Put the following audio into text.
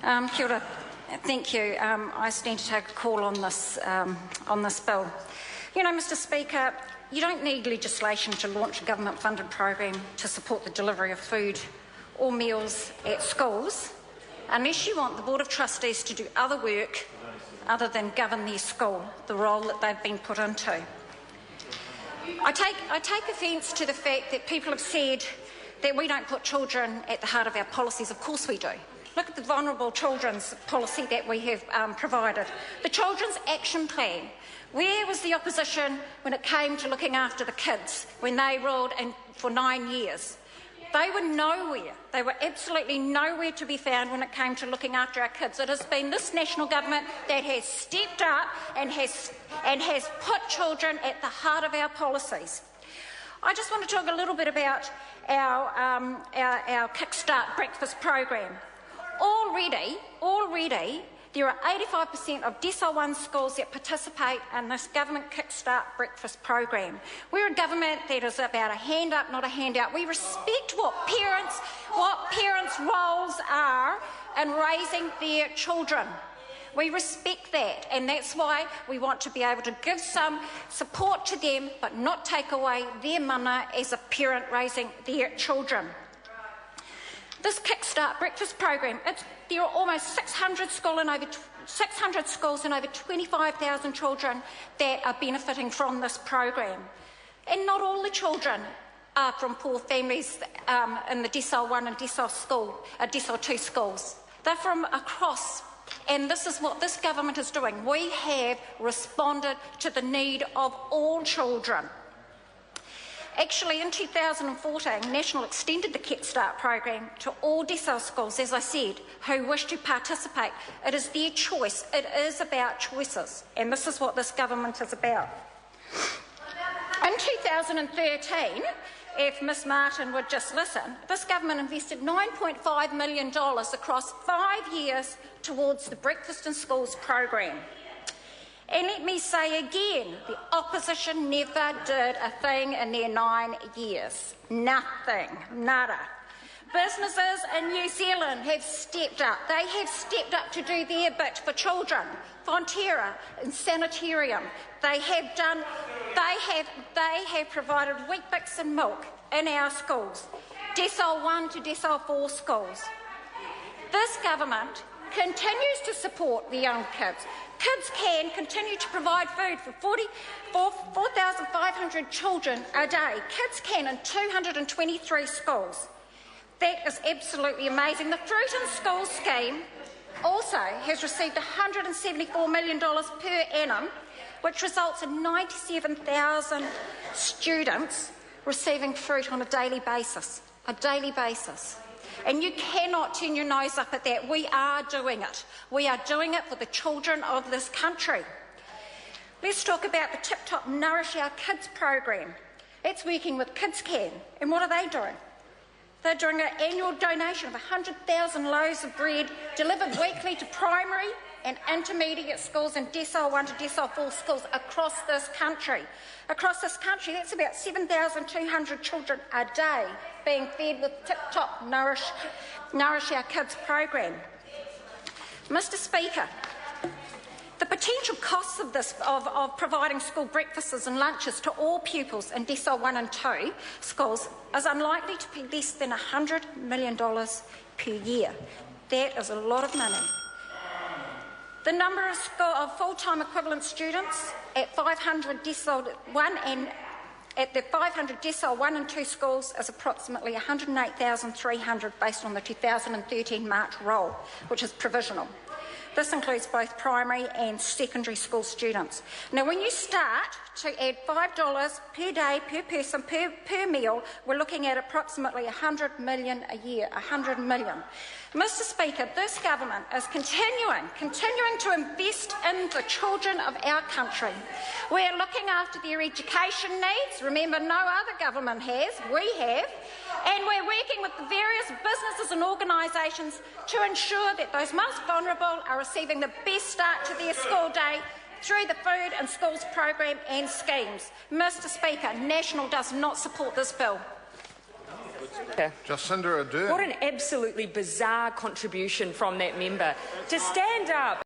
Kia ora. Thank you. I stand to take a call on this bill. You know, Mr Speaker, you don't need legislation to launch a government-funded program to support the delivery of food or meals at schools unless you want the Board of Trustees to do other work other than govern their school, the role that they've been put into. I take offence to the fact that people have said that we don't put children at the heart of our policies. Of course we do. Look at the vulnerable children's policy that we have provided. The Children's Action Plan. Where was the opposition when it came to looking after the kids when they ruled for 9 years? They were nowhere. They were absolutely nowhere to be found when it came to looking after our kids. It has been this national government that has stepped up and has put children at the heart of our policies. I just want to talk a little bit about our Kickstart breakfast program. Already, there are 85% of Decile 1 schools that participate in this government Kickstart breakfast program. We're a government that is about a hand up, not a handout. We respect what parents' roles are in raising their children. We respect that, and that's why we want to be able to give some support to them but not take away their mana as a parent raising their children. This Kickstart breakfast program, there are almost 600 schools and over 25,000 children that are benefiting from this program. And not all the children are from poor families in the Decile 1 and Decile 2 schools. They're from across, and this is what this government is doing. We have responded to the need of all children. Actually, in 2014, National extended the Kickstart program to all Decile schools, as I said, who wish to participate. It is their choice. It is about choices, and this is what this government is about. In 2013, if Ms Martin would just listen, this government invested $9.5 million across 5 years towards the Breakfast in Schools program. And let me say again, the opposition never did a thing in their 9 years. Nothing. Nada. Businesses in New Zealand have stepped up. They have stepped up to do their bit for children. Fonterra and Sanitarium. They have provided Weet-Bix and milk in our schools. Decile 1 to Decile 4 schools. This government continues to support the young kids. Kids can continue to provide food for 4,500 children a day. Kids can in 223 schools. That is absolutely amazing. The Fruit in Schools scheme also has received $174 million per annum, which results in 97,000 students receiving fruit on a daily basis. And you cannot turn your nose up at that. We are doing it. We are doing it for the children of this country. Let's talk about the Tip Top Nourish Our Kids program. It's working with Kids Can. And what are they doing? They're doing an annual donation of 100,000 loaves of bread delivered weekly to primary and intermediate schools in Decile 1 to Decile 4 schools across this country. Across this country, that's about 7,200 children a day being fed with Tip Top Nourish Our Kids program. Mr Speaker, the potential costs of this, of providing school breakfasts and lunches to all pupils in Decile 1 and 2 schools is unlikely to be less than $100 million per year. That is a lot of money. The number of full-time equivalent students at 500 Decile 1 and at the 500 Decile 1 and 2 schools is approximately 108,300 based on the 2013 March roll, which is provisional. This includes both primary and secondary school students. Now, when you start to add $5 per day, per person, per meal, we're looking at approximately $100 million a year, $100 million. Mr Speaker, this government is continuing to invest in the children of our country. We're looking after their education needs. Remember, no other government has. We have. And we're working with the various businesses and organisations to ensure that those most vulnerable are receiving the best start to their school day through the Food and Schools program and schemes. Mr Speaker, National does not support this bill. Jacinda Ardern. What an absolutely bizarre contribution from that member to stand up